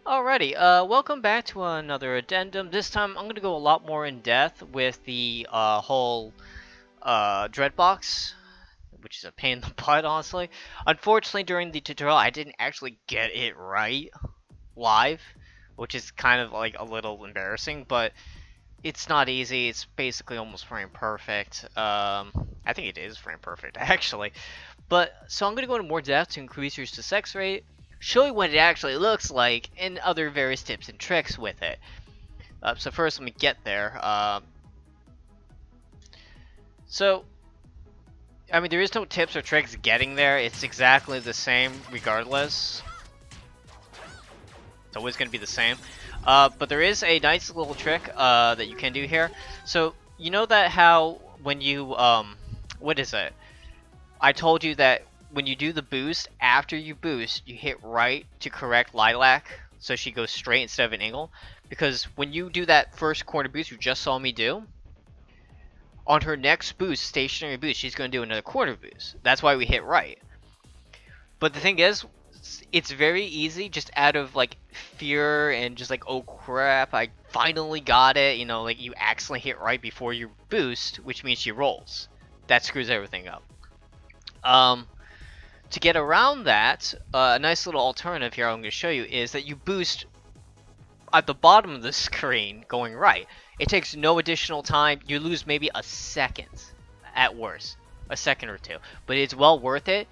Alrighty, welcome back to another addendum. This time I'm gonna go a lot more in depth with the whole Dreadbox, which is a pain in the butt, honestly. Unfortunately, during the tutorial, I didn't actually get it right live, which is kind of like a little embarrassing, but it's not easy. It's basically almost frame perfect. I think it is frame perfect, actually. But, so I'm gonna go into more depth to increase your success rate, show you what it actually looks like, and other various tips and tricks with it. So first, let me get there. I mean, there is no tips or tricks getting there. It's exactly the same regardless. It's always going to be the same. But there is a nice little trick that you can do here. So, you know that how when you, what is it? I told you that when you do the boost, after you boost, you hit right to correct Lilac, so she goes straight instead of an angle. Because when you do that first corner boost you just saw me do, on her next boost, stationary boost, she's going to do another corner boost. That's why we hit right. But the thing is, it's very easy just out of like fear and just like, oh crap, I finally got it. You know, like you accidentally hit right before you boost, which means she rolls. That screws everything up. To get around that, a nice little alternative here I'm going to show you is that you boost at the bottom of the screen going right. It takes no additional time. You lose maybe a second at worst, a second or two, but it's well worth it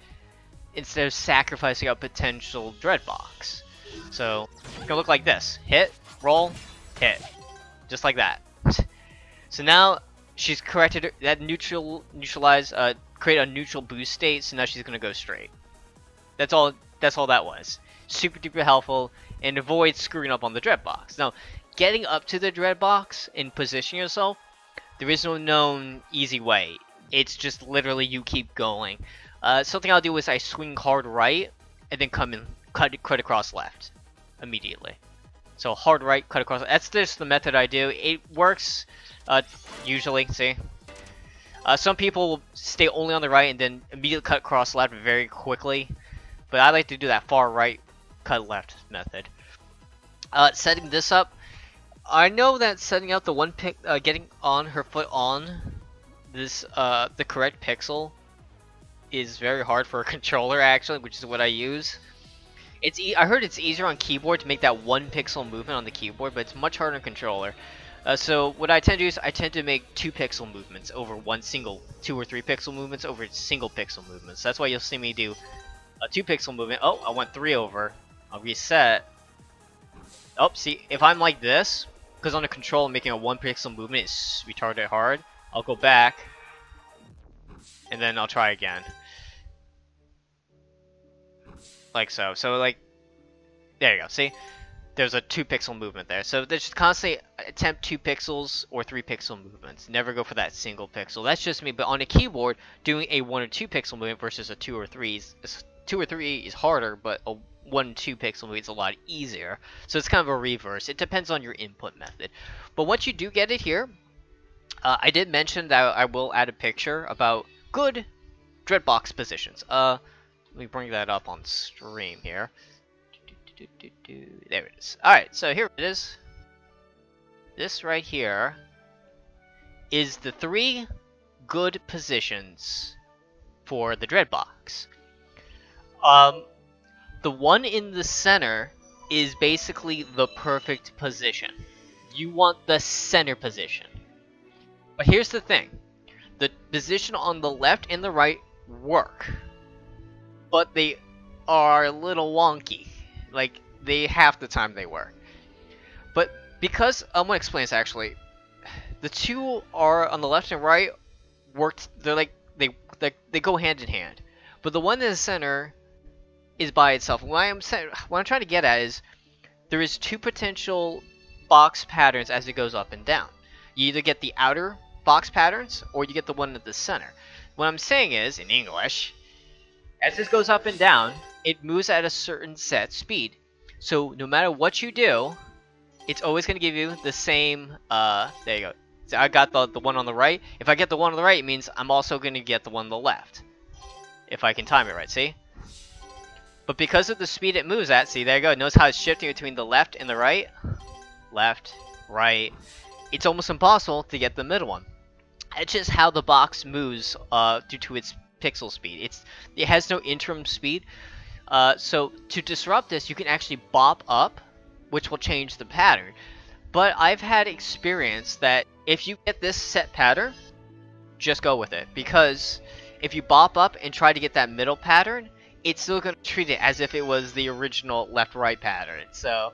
instead of sacrificing a potential Dreadbox. So it's gonna look like this: hit, roll, hit, just like that. So now she's corrected that neutralize, create a neutral boost state. So now she's gonna go straight. That's all that was. Super duper helpful and avoid screwing up on the Dreadbox. Now, getting up to the Dreadbox and position yourself, there is no known easy way. It's just literally you keep going. Something I'll do is I swing hard right and then come in, cut across left immediately. So hard right, cut across. That's just the method I do. It works usually. See, some people will stay only on the right and then immediately cut across left very quickly, but I like to do that far right, cut left method. Setting this up, I know that setting out the one pick, getting on her foot on this the correct pixel is very hard for a controller actually, which is what I use. I heard it's easier on keyboard to make that one pixel movement on the keyboard, but it's much harder on controller. So what I tend to do is I tend to make 2 pixel movements over one single, 2 or 3 pixel movements over single pixel movements. That's why you'll see me do a 2 pixel movement. Oh, I went 3 over. I'll reset. Oh, see, if I'm like this, because on the controller making a 1 pixel movement is retarded hard, I'll go back, and then I'll try again. Like so. So like, there you go, see? There's a 2 pixel movement there. So there's just constantly attempt 2 pixels or 3 pixel movements. Never go for that single pixel. That's just me, but on a keyboard, doing a 1 or 2 pixel movement versus a 2 or 3 is harder, but a 1 2 pixel movement is a lot easier. So it's kind of a reverse. It depends on your input method. But once you do get it here, I did mention that I will add a picture about good Dreadbox positions. Let me bring that up on stream here. There it is. Alright, so here it is. This right here is the 3 good positions for the Dreadbox. The one in the center is basically the perfect position. You want the center position. But here's the thing. The position on the left and the right work, but they are a little wonky. Like, they half the time they work. But because I'm gonna explain this actually. The 2 are on the left and right worked. They're like they go hand in hand. But the one in the center is by itself. What I'm trying to get at is there is 2 potential box patterns as it goes up and down. You either get the outer box patterns or you get the one at the center. What I'm saying is, in English, as this goes up and down, it moves at a certain set speed. So no matter what you do, it's always going to give you the same, there you go. So I got the one on the right. If I get the one on the right, it means I'm also going to get the one on the left. If I can time it right, see? But because of the speed it moves at, see, there you go. Notice how it's shifting between the left and the right? Left, right. It's almost impossible to get the middle one. It's just how the box moves due to its pixel speed. It has no interim speed. So to disrupt this, you can actually bop up, which will change the pattern. But I've had experience that if you get this set pattern, just go with it. Because if you bop up and try to get that middle pattern, it's still going to treat it as if it was the original left-right pattern. So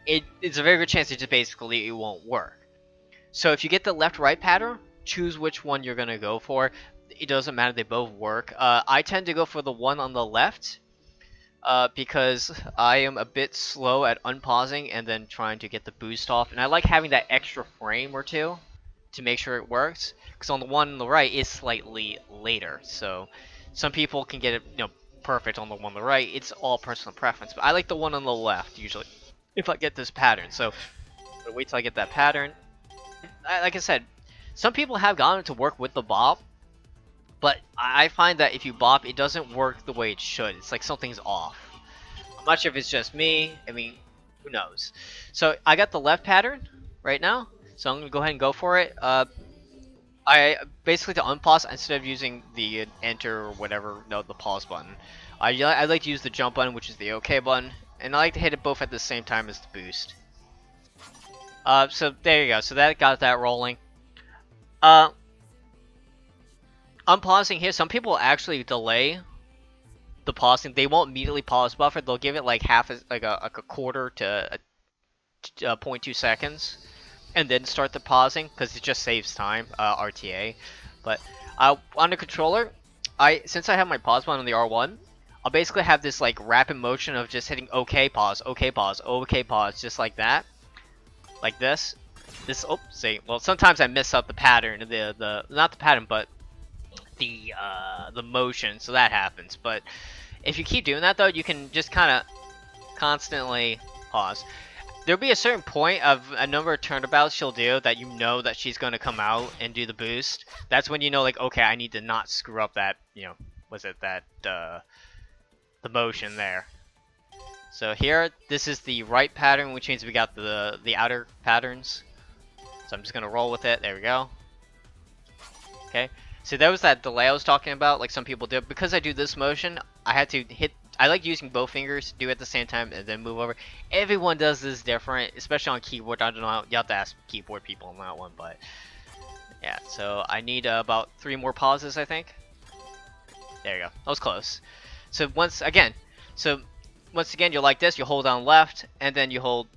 it's a very good chance it won't work. So if you get the left-right pattern, choose which one you're going to go for. It doesn't matter, they both work. I tend to go for the one on the left because I am a bit slow at unpausing and then trying to get the boost off. And I like having that extra frame or two to make sure it works. Because on the one on the right is slightly later. So some people can get it perfect on the one on the right. It's all personal preference. But I like the one on the left usually if I get this pattern. So wait till I get that pattern. Like I said, some people have gotten it to work with the bop, but I find that if you bop, it doesn't work the way it should. It's like something's off. I'm not sure if it's just me. I mean, who knows? So I got the left pattern right now, so I'm gonna go ahead and go for it. I basically to unpause instead of using the enter or whatever, the pause button. I like to use the jump button, which is the OK button, and I like to hit it both at the same time as the boost. So there you go. So that got that rolling. Unpausing here. Some people actually delay the pausing. They won't immediately pause buffer. They'll give it like a quarter to 0.2 seconds, and then start the pausing because it just saves time. RTA. But on the controller, since I have my pause button on the R1, I'll basically have this like rapid motion of just hitting OK pause, OK pause, OK pause, just like that. Like this. Well, sometimes I miss up the pattern, not the pattern, but the motion, so that happens. But if you keep doing that though, you can just kind of constantly pause. There'll be a certain point of a number of turnabouts she'll do that you know that she's going to come out and do the boost. That's when you know, like, okay, I need to not screw up that, the motion there. So here, this is the right pattern, which means we got the outer patterns. So I'm just gonna roll with it. There we go. Okay. So there was that delay I was talking about, like some people do. Because I do this motion, I had to hit. I like using both fingers, do it at the same time, and then move over. Everyone does this different, especially on keyboard. I don't know how you have to ask keyboard people on that one, but yeah. So I need about 3 more pauses, I think. There you go. That was close. So once again, you're like this. You hold down left, and then you hold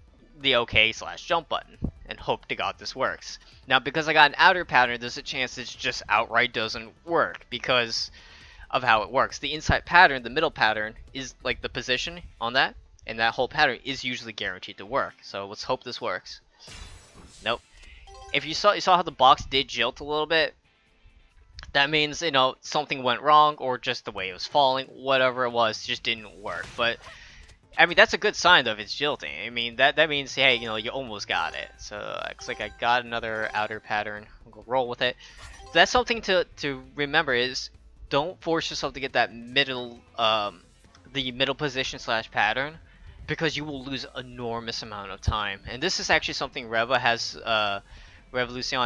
the OK/jump button, and hope to God this works. Now, because I got an outer pattern, there's a chance it just outright doesn't work because of how it works. The inside pattern, the middle pattern, is like the position on that, and that whole pattern is usually guaranteed to work. So let's hope this works. Nope. If you saw how the box did jilt a little bit, that means, something went wrong, or just the way it was falling, whatever it was, just didn't work. But I mean, that's a good sign though if it's jilting. I mean, that means, hey, you almost got it. So looks like I got another outer pattern. I'm gonna roll with it. That's something to remember is don't force yourself to get that middle, the middle position / pattern, because you will lose enormous amount of time. And this is actually something Revolucion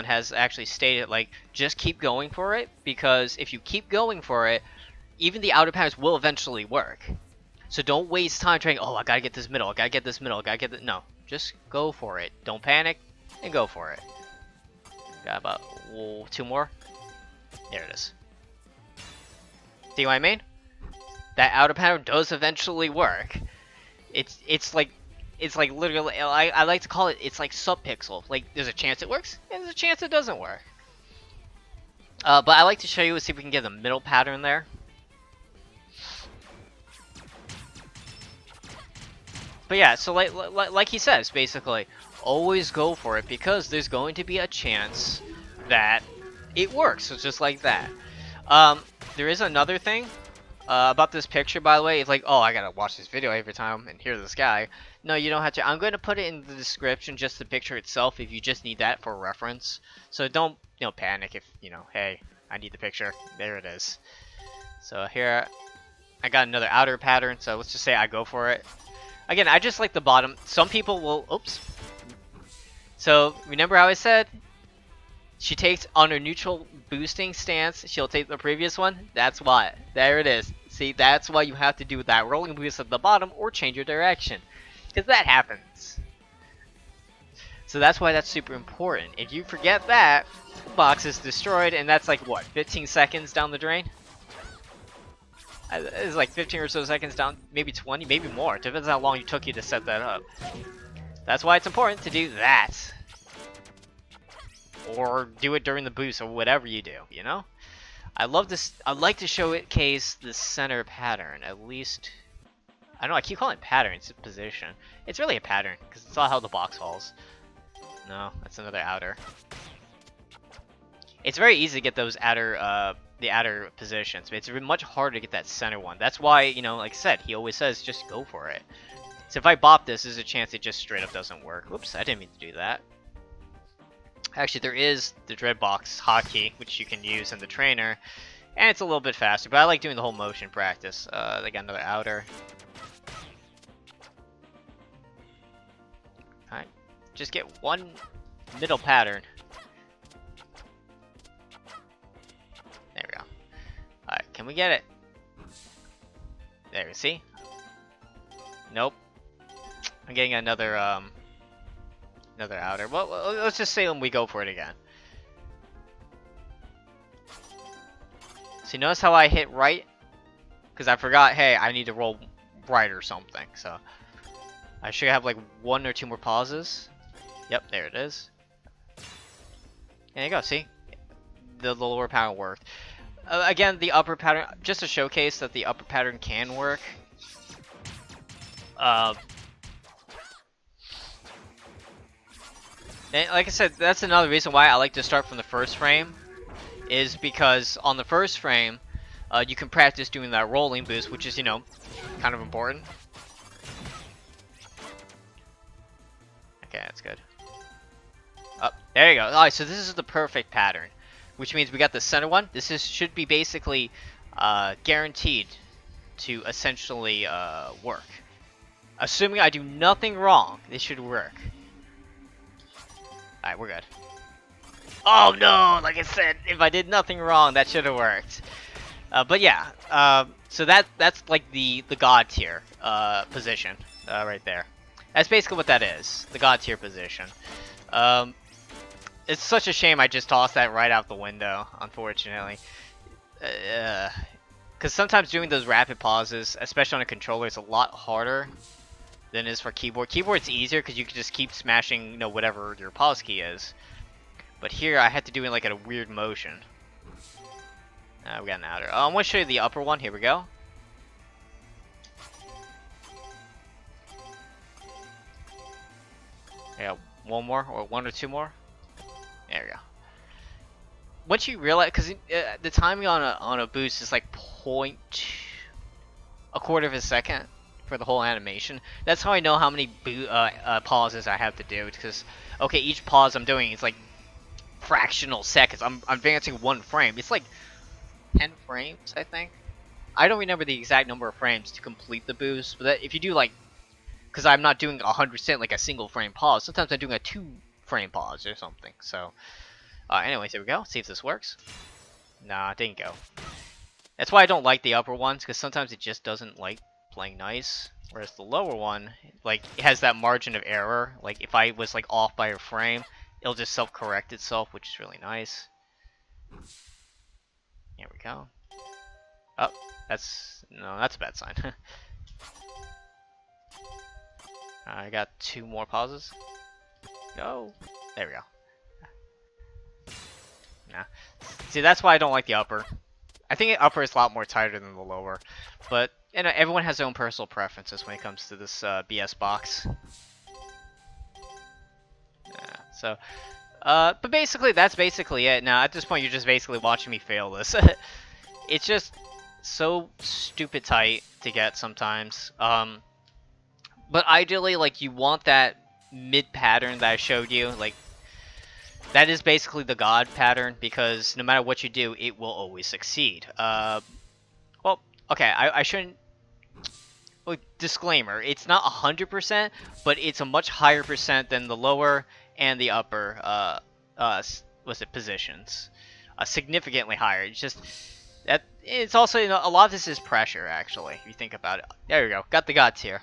has actually stated, like, just keep going for it, because if you keep going for it, even the outer patterns will eventually work. So don't waste time trying, I gotta get this middle, I gotta get this middle, I gotta get this. No, just go for it. Don't panic, and go for it. Got about 2 more. There it is. See what I mean? That outer pattern does eventually work. It's like literally, I like to call it, it's like subpixel. Like, there's a chance it works, and there's a chance it doesn't work. But I like to show you, see if we can get the middle pattern there. But yeah, so like he says, basically, always go for it, because there's going to be a chance that it works. So just like that. There is another thing about this picture, by the way. It's like, I gotta watch this video every time and hear this guy. No, you don't have to. I'm going to put it in the description, just the picture itself, if you just need that for reference. So don't, panic if, hey, I need the picture. There it is. So here, I got another outer pattern, so let's just say I go for it. Again, I just like the bottom. Some people will... Oops. So, remember how I said she takes on her neutral boosting stance, she'll take the previous one? That's why. There it is. See, that's why you have to do that rolling boost at the bottom or change your direction. Because that happens. So that's why that's super important. If you forget that, the box is destroyed, and that's like, what, 15 seconds down the drain? It's like 15 or so seconds down, maybe 20, maybe more. Depends on how long it took you to set that up. That's why it's important to do that. Or do it during the boost, or whatever you do, you know? I love this. I like to showcase the center pattern, at least. I don't know, I keep calling it pattern, it's a position. It's really a pattern, because it's not how the box falls. No, that's another outer. It's very easy to get those outer, the outer positions, but it's much harder to get that center one. That's why, you know, like I said, he always says, just go for it. So if I bop this, there's a chance it just straight up doesn't work. Whoops, I didn't mean to do that. Actually, there is the Dreadbox hotkey, which you can use in the trainer, and it's a little bit faster, but I like doing the whole motion practice. They got another outer. Alright, just get one middle pattern. There we go. Alright, can we get it? There, see? Nope. I'm getting another, another outer. Well, let's just say when we go for it again. See, notice how I hit right? Because I forgot, hey, I need to roll right or something, so... I should have like 1 or 2 more pauses. Yep, there it is. There you go, see? The lower pattern worked. Again, the upper pattern, just to showcase that the upper pattern can work. And like I said, that's another reason why I like to start from the first frame. Is because on the first frame, you can practice doing that rolling boost, which is, you know, kind of important. Okay, that's good. Oh, there you go. Alright, so this is the perfect pattern. Which means we got the center one. This should be basically guaranteed to essentially work. Assuming I do nothing wrong, this should work. Alright, we're good. Oh no! Like I said, if I did nothing wrong, that should have worked. But yeah, so that's like the god tier position right there. That's basically what that is, the god tier position. It's such a shame I just tossed that right out the window, unfortunately. Because sometimes doing those rapid pauses, especially on a controller, is a lot harder than it is for keyboard. Keyboard's easier because you can just keep smashing, you know, whatever your pause key is. But here I had to do it like in a weird motion. We got an outer. Oh, I'm going to show you the upper one. Here we go. Yeah, one more, or 1 or 2 more. There we go. Once you realize, because the timing on a boost is like a quarter of a second for the whole animation. That's how I know how many pauses I have to do. Because okay, each pause I'm doing is like fractional seconds. I'm advancing 1 frame. It's like 10 frames, I think. I don't remember the exact number of frames to complete the boost, but that, if you do like, because I'm not doing 100% like a single frame pause. Sometimes I'm doing a 2 frame pause or something. So, anyways, here we go. See if this works. Nah, it didn't go. That's why I don't like the upper ones, because sometimes it just doesn't like playing nice. Whereas the lower one, like, it has that margin of error. Like, if I was like off by a frame, it'll just self-correct itself, which is really nice. Here we go. Oh, that's a bad sign. I got 2 more pauses. Go. There we go. Nah. See, that's why I don't like the upper. I think the upper is a lot more tighter than the lower. But, you know, everyone has their own personal preferences when it comes to this BS box. Yeah, so, but basically, that's basically it. Now, at this point, you're just basically watching me fail this. It's just so stupid tight to get sometimes. But ideally, like, you want that mid pattern that I showed you. Like, that is basically the god pattern, because no matter what you do, it will always succeed. Well, Okay, I shouldn't. Well, disclaimer: it's not 100%, but it's a much higher percent than the lower and the upper. Was it positions? Significantly higher. It's just that it's also, you know, a lot of this is pressure. Actually, if you think about it. There we go. Got the gods here.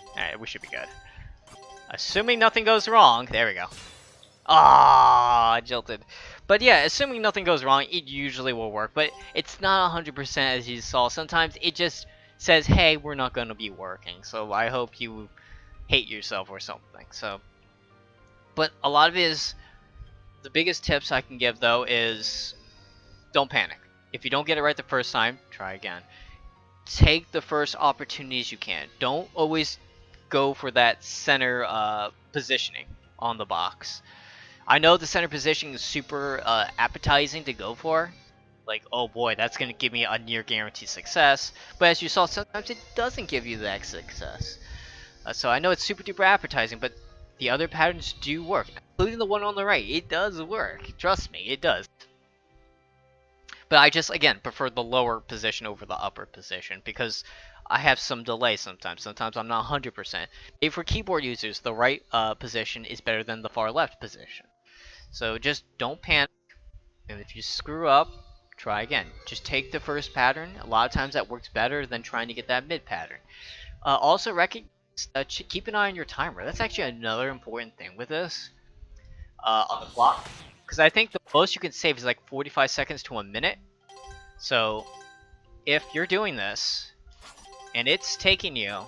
All right, we should be good. Assuming nothing goes wrong. There we go. Ah, jilted. But yeah, assuming nothing goes wrong, it usually will work. But it's not 100% as you saw. Sometimes it just says, hey, we're not going to be working. So I hope you hate yourself or something. So, but a lot of it is, the biggest tips I can give though is don't panic. If you don't get it right the first time, try again. Take the first opportunities you can. Don't always go for that center positioning on the box. I know the center positioning is super appetizing to go for. Like, oh boy, that's going to give me a near guaranteed success. But as you saw, sometimes it doesn't give you that success. So I know it's super duper appetizing, but the other patterns do work. Including the one on the right. It does work. Trust me, it does. But I just, again, prefer the lower position over the upper position because I have some delay sometimes. Sometimes I'm not 100%. Maybe for keyboard users, the right position is better than the far left position. So just don't panic, and if you screw up, try again. Just take the first pattern. A lot of times that works better than trying to get that mid pattern. Also recognize, keep an eye on your timer. That's actually another important thing with this on the clock, because I think the most you can save is like 45 seconds to a minute. So if you're doing this and it's taking you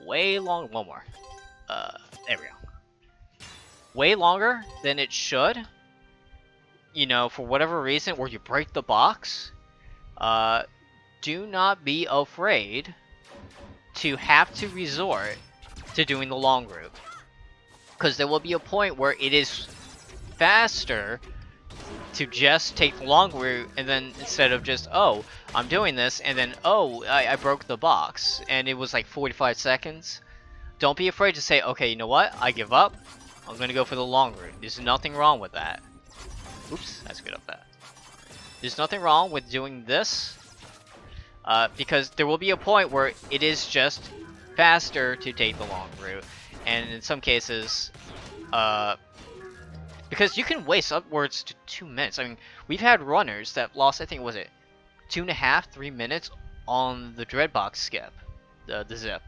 way long, one more. There we go. Way longer than it should, you know, for whatever reason, or you break the box, do not be afraid to have to resort to doing the long route. Because there will be a point where it is faster to just take the long route, and then instead of just, oh, I'm doing this, and then, oh, I broke the box, and it was like 45 seconds. Don't be afraid to say, okay, you know what, I give up. I'm going to go for the long route. There's nothing wrong with that. Oops, that's good of that. There's nothing wrong with doing this. Because there will be a point where it is just faster to take the long route. And in some cases, because you can waste upwards to 2 minutes. I mean, we've had runners that lost, I think, was it 2.5, 3 minutes on the Dreadbox skip, the zip.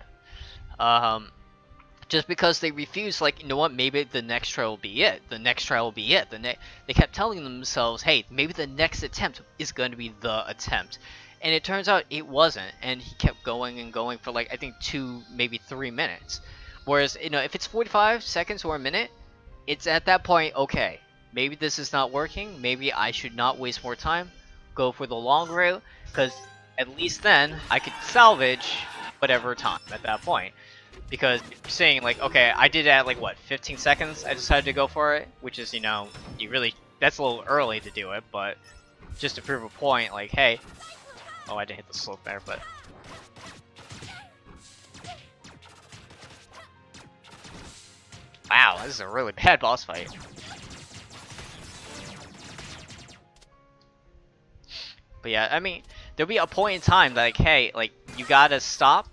Just because they refused, like, you know what, maybe the next try will be it. The next try will be it. They kept telling themselves, hey, maybe the next attempt is going to be the attempt. And it turns out it wasn't. And he kept going and going for, like, I think 2, maybe 3 minutes. Whereas, you know, if it's 45 seconds or a minute, it's at that point, okay, maybe this is not working. Maybe I should not waste more time. Go for the long route. Because at least then, I could salvage whatever time at that point. Because you're saying, like, okay, I did it at, like, what, 15 seconds? I decided to go for it, which is, you know, that's a little early to do it, but just to prove a point, like, hey, oh, I didn't hit the slope there, but wow, this is a really bad boss fight. But yeah, I mean, there'll be a point in time, like, hey, like, you gotta stop.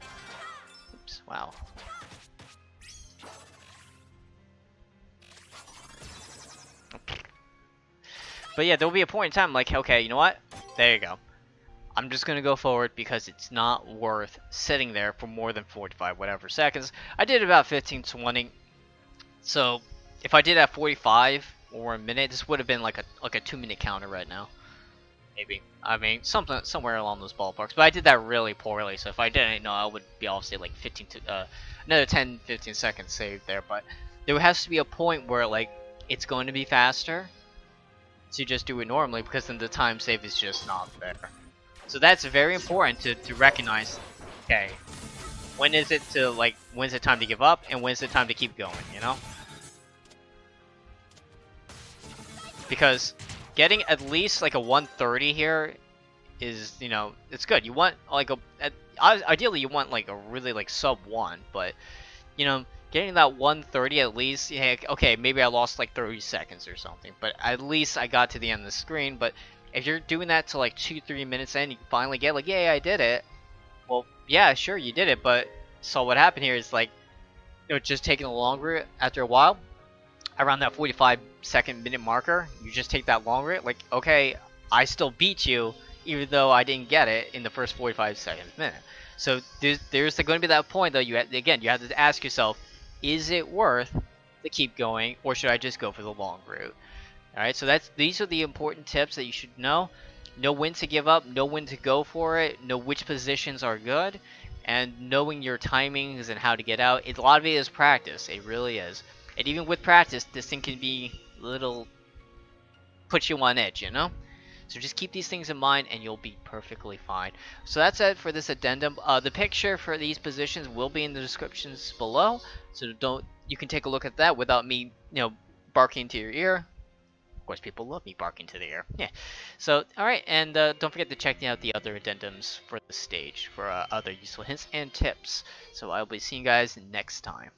Oops, wow. But yeah, there'll be a point in time like, okay, you know what? There you go. I'm just going to go forward because it's not worth sitting there for more than 45 whatever seconds. I did about 15, 20. So if I did at 45 or a minute, this would have been like a 2-minute counter right now. Maybe. I mean, somewhere along those ballparks. But I did that really poorly. So if I didn't know, I would be obviously like 15 to another 10, 15 seconds saved there. But there has to be a point where like it's going to be faster to just do it normally, because then the time save is just not there. So that's very important to recognize. Okay, when is it time to give up, and when is it time to keep going, you know? Because getting at least like a 130 here is, you know, it's good. You want like ideally you want like a really like sub 1, but you know, getting that 130 at least, yeah, okay, maybe I lost like 30 seconds or something, but at least I got to the end of the screen. But If you're doing that to like 2-3 minutes in, you finally get like, yeah, I did it. Well, yeah, sure, you did it, but so what happened here is like, just taking longer after a while. Around that 45-second-minute marker, you just take that longer. Like, okay, I still beat you, even though I didn't get it in the first 45 seconds minute. So there's going to be that point though. You have to ask yourself, is it worth to keep going, or should I just go for the long route? All right. So these are the important tips that you should know. Know when to give up, know when to go for it, know which positions are good, and knowing your timings and how to get out. A lot of it is practice. It really is. And even with practice, this thing can be little put you on edge, you know? So just keep these things in mind and you'll be perfectly fine. So that's it for this addendum. The picture for these positions will be in the descriptions below. So you can take a look at that without me, barking to your ear. Of course, people love me barking to the ear. Yeah. So, alright, and don't forget to check out the other addendums for the stage for other useful hints and tips. So I'll be seeing you guys next time.